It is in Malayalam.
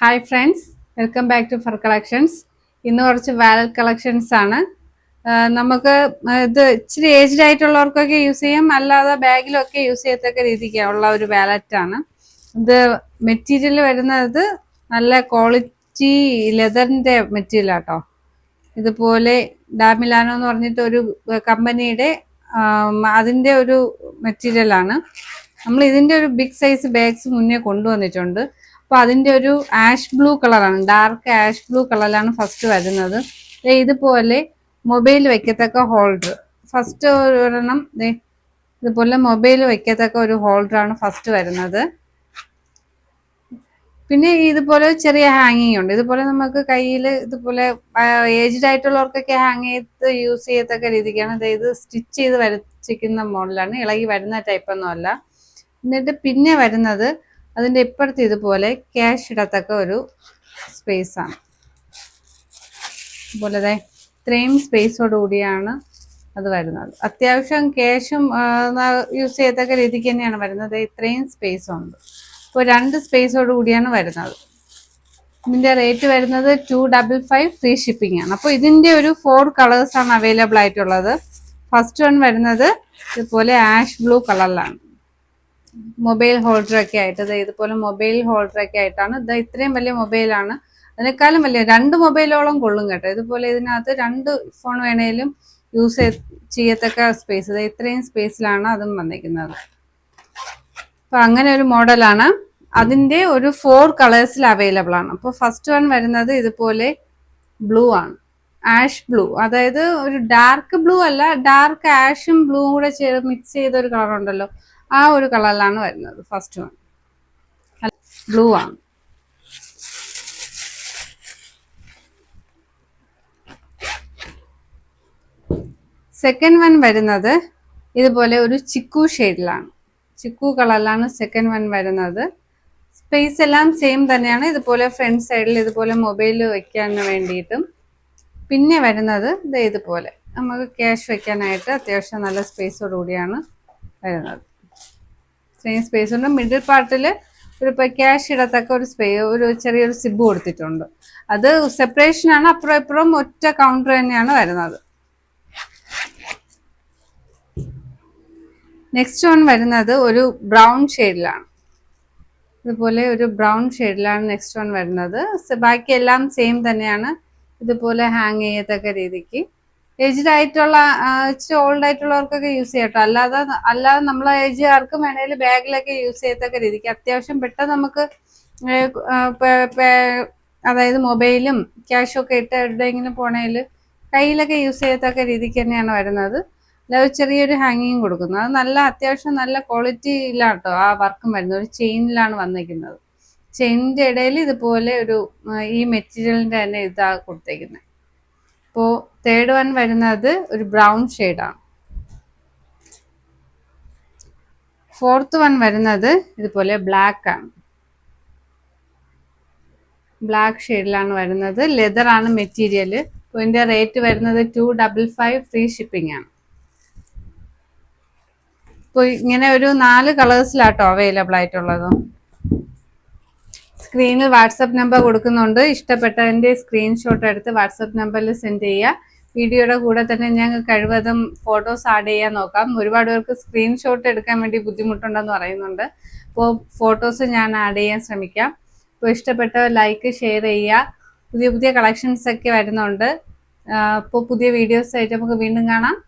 Hi friends, welcome back to fur collections. ഇന്ന് കുറച്ച് വാലറ്റ് കളക്ഷൻസ് ആണ്. നമുക്ക് ഇത് ഇച്ചിരി ഏജ്ഡ് ആയിട്ടുള്ളവർക്കൊക്കെ യൂസ് ചെയ്യാം, അല്ലാതെ ബാഗിലൊക്കെ യൂസ് ചെയ്യത്തക്ക രീതിക്കുള്ള ഒരു വാലറ്റ് ആണ്. ഇത് മെറ്റീരിയൽ വരുന്നത് നല്ല ക്വാളിറ്റി ലെതറിന്റെ മെറ്റീരിയൽ ആട്ടോ. ഇതുപോലെ ഡാമിലാനോ എന്ന് പറഞ്ഞിട്ട് ഒരു കമ്പനിയുടെ അതിന്റെ ഒരു മെറ്റീരിയൽ ആണ്. നമ്മൾ ഇതിന്റെ ഒരു ബിഗ് സൈസ് ബാഗ്സ് മുന്നേ കൊണ്ടുവന്നിട്ടുണ്ട്. അപ്പൊ അതിന്റെ ഒരു ആഷ് ബ്ലൂ കളറാണ്, ഡാർക്ക് ആഷ് ബ്ലൂ കളറിലാണ് ഫസ്റ്റ് വരുന്നത്. ഇതുപോലെ മൊബൈൽ വെക്കത്തക്ക ഹോൾഡർ ഫസ്റ്റ് ഒരെണ്ണം, ഇതുപോലെ മൊബൈൽ വെക്കത്തക്ക ഒരു ഹോൾഡറാണ് ഫസ്റ്റ് വരുന്നത്. പിന്നെ ഇതുപോലെ ചെറിയ ഹാങ്ങിങ് ഉണ്ട്. ഇതുപോലെ നമുക്ക് കയ്യിൽ ഇതുപോലെ ഏജ്ഡ് ആയിട്ടുള്ളവർക്കൊക്കെ ഹാങ് ചെയ്ത് യൂസ് ചെയ്യത്തക്ക രീതിക്കാണ്. ഇത് സ്റ്റിച്ച് ചെയ്ത് വരച്ചിരിക്കുന്ന മോഡലാണ്, ഇളകി വരുന്ന ടൈപ്പ് ഒന്നും അല്ല. എന്നിട്ട് പിന്നെ വരുന്നത് അതിന്റെ ഇപ്പുറത്ത് ഇതുപോലെ ക്യാഷ് ഇടത്തക്ക ഒരു സ്പേസ് ആണ്. അതുപോലെ ഇത്രയും സ്പേസോട് കൂടിയാണ് അത് വരുന്നത്. അത്യാവശ്യം ക്യാഷും യൂസ് ചെയ്യത്തക്ക രീതിക്ക് തന്നെയാണ് വരുന്നത്. ഇത്രയും സ്പേസ് ഉണ്ട്. ഇപ്പോൾ 2 സ്പേസോട് കൂടിയാണ് വരുന്നത്. ഇതിന്റെ റേറ്റ് വരുന്നത് 255 ഫ്രീ ഷിപ്പിംഗ് ആണ്. അപ്പോൾ ഇതിന്റെ ഒരു 4 കളേഴ്സ് ആണ് അവൈലബിൾ ആയിട്ടുള്ളത്. ഫസ്റ്റ് വൺ വരുന്നത് ഇതുപോലെ ആഷ് ബ്ലൂ കളറിലാണ്, മൊബൈൽ ഹോൾഡർ ഒക്കെ ആയിട്ട്. ഇതുപോലെ മൊബൈൽ ഹോൾഡർ ഒക്കെ ആയിട്ടാണ്. ഇത്രയും വലിയ മൊബൈലാണ്, അതിനേക്കാളും വലിയ 2 മൊബൈലോളം കൊള്ളും കേട്ടോ. ഇതുപോലെ ഇതിനകത്ത് 2 ഫോൺ വേണേലും യൂസ് ചെയ്യത്തക്ക സ്പേസ്, ഇത്രയും സ്പേസിലാണ് അതും വന്നിരിക്കുന്നത്. അപ്പൊ അങ്ങനെ ഒരു മോഡലാണ്. അതിന്റെ ഒരു 4 കളേഴ്സിൽ അവൈലബിൾ ആണ്. അപ്പോൾ ഫസ്റ്റ് വൺ വരുന്നത് ഇതുപോലെ ബ്ലൂ ആണ്, ആഷ് ബ്ലൂ. അതായത് ഒരു ഡാർക്ക് ബ്ലൂ അല്ല, ഡാർക്ക് ആഷും ബ്ലൂവും കൂടെ മിക്സ് ചെയ്ത ഒരു കളർ ഉണ്ടല്ലോ, ആ ഒരു കളറിലാണ് വരുന്നത്. ഫസ്റ്റ് വൺ ബ്ലൂ ആണ്. സെക്കൻഡ് വൺ വരുന്നത് ഇതുപോലെ ഒരു ചിക്കു ഷെയ്ഡിലാണ്, ചിക്കു കളറിലാണ് സെക്കൻഡ് വൺ വരുന്നത്. സ്പേസ് എല്ലാം സെയിം തന്നെയാണ്. ഇതുപോലെ ഫ്രണ്ട് സൈഡിൽ ഇതുപോലെ മൊബൈൽ വെക്കാൻ വേണ്ടിയിട്ടും. പിന്നെ വരുന്നത് ഇതുപോലെ നമുക്ക് ക്യാഷ് വെക്കാനായിട്ട് അത്യാവശ്യം നല്ല സ്പേസോട് കൂടിയാണ് വരുന്നത്. ഇത്രയും സ്പേസ് ഉണ്ട്. മിഡിൽ പാർട്ടിൽ ഒരു ക്യാഷ് ഇടത്തക്ക ഒരു ചെറിയൊരു സിബ് കൊടുത്തിട്ടുണ്ട്. അത് സെപ്പറേഷൻ ആണ്, അപ്പുറം ഇപ്പുറം ഒറ്റ കൗണ്ടർ തന്നെയാണ് വരുന്നത്. നെക്സ്റ്റ് വൺ വരുന്നത് ഒരു ബ്രൗൺ ഷെയ്ഡിലാണ്. ഇതുപോലെ ഒരു ബ്രൗൺ ഷെയ്ഡിലാണ് നെക്സ്റ്റ് വൺ വരുന്നത്. ബാക്കി എല്ലാം സെയിം തന്നെയാണ്. ഇതുപോലെ ഹാങ് ചെയ്യത്തക്ക രീതിക്ക് ഏജ്ഡ് ആയിട്ടുള്ള ഇച്ചിരി ഓൾഡ് ആയിട്ടുള്ളവർക്കൊക്കെ യൂസ് ചെയ്യട്ടോ. അല്ലാതെ നമ്മളെ ഏജുകാർക്കും വേണേലും ബാഗിലൊക്കെ യൂസ് ചെയ്യത്തക്ക രീതിക്ക് അത്യാവശ്യം പെട്ടെന്ന് നമുക്ക് അതായത് മൊബൈലും ക്യാഷും ഒക്കെ ഇട്ട് എവിടെയെങ്കിലും പോണേൽ കയ്യിലൊക്കെ യൂസ് ചെയ്യത്തക്ക രീതിക്ക് തന്നെയാണ് വരുന്നത്. ചെറിയൊരു ഹാങ്ങിങ് കൊടുക്കുന്നത്. അത് നല്ല അത്യാവശ്യം നല്ല ക്വാളിറ്റിയിലാട്ടോ ആ വർക്കും വരുന്നത്. ഒരു ചെയിനിലാണ് വന്നിരിക്കുന്നത്. ചെയിനിന്റെ ഇടയിൽ ഇതുപോലെ ഒരു ഈ മെറ്റീരിയലിന്റെ തന്നെ ഇതാ കൊടുത്തേക്കുന്നത്. അപ്പോൾ തേർഡ് വൺ വരുന്നത് ഒരു ബ്രൗൺ ഷെയ്ഡാണ്. ഫോർത്ത് വൺ വരുന്നത് ഇതുപോലെ ബ്ലാക്ക് ആണ്, ബ്ലാക്ക് ഷെയ്ഡിലാണ് വരുന്നത്. ലെതർ ആണ് മെറ്റീരിയൽ. അപ്പോൾ ഇതിന്റെ റേറ്റ് വരുന്നത് 255 ഫ്രീ ഷിപ്പിംഗ് ആണ്. ഇപ്പോൾ ഇങ്ങനെ ഒരു 4 കളേഴ്സിലാട്ടോ അവൈലബിൾ ആയിട്ടുള്ളത്. സ്ക്രീനിൽ വാട്സപ്പ് നമ്പർ കൊടുക്കുന്നുണ്ട്. ഇഷ്ടപ്പെട്ടതിന്റെ സ്ക്രീൻഷോട്ട് എടുത്ത് വാട്സപ്പ് നമ്പറിൽ സെൻഡ് ചെയ്യുക. വീഡിയോയുടെ കൂടെ തന്നെ ഞങ്ങൾ കഴിവതും ഫോട്ടോസ് ആഡ് ചെയ്യാൻ നോക്കാം. ഒരുപാട് പേർക്ക് സ്ക്രീൻഷോട്ട് എടുക്കാൻ വേണ്ടി ബുദ്ധിമുട്ടുണ്ടെന്ന് പറയുന്നുണ്ട്. അപ്പോൾ ഫോട്ടോസ് ഞാൻ ആഡ് ചെയ്യാൻ ശ്രമിക്കാം. അപ്പോൾ ഇഷ്ടപ്പെട്ടവർ ലൈക്ക്, ഷെയർ ചെയ്യുക. പുതിയ പുതിയ കളക്ഷൻസ് ഒക്കെ വരുന്നുണ്ട്. അപ്പോൾ പുതിയ വീഡിയോസ് ആയിട്ട് നമുക്ക് വീണ്ടും കാണാം.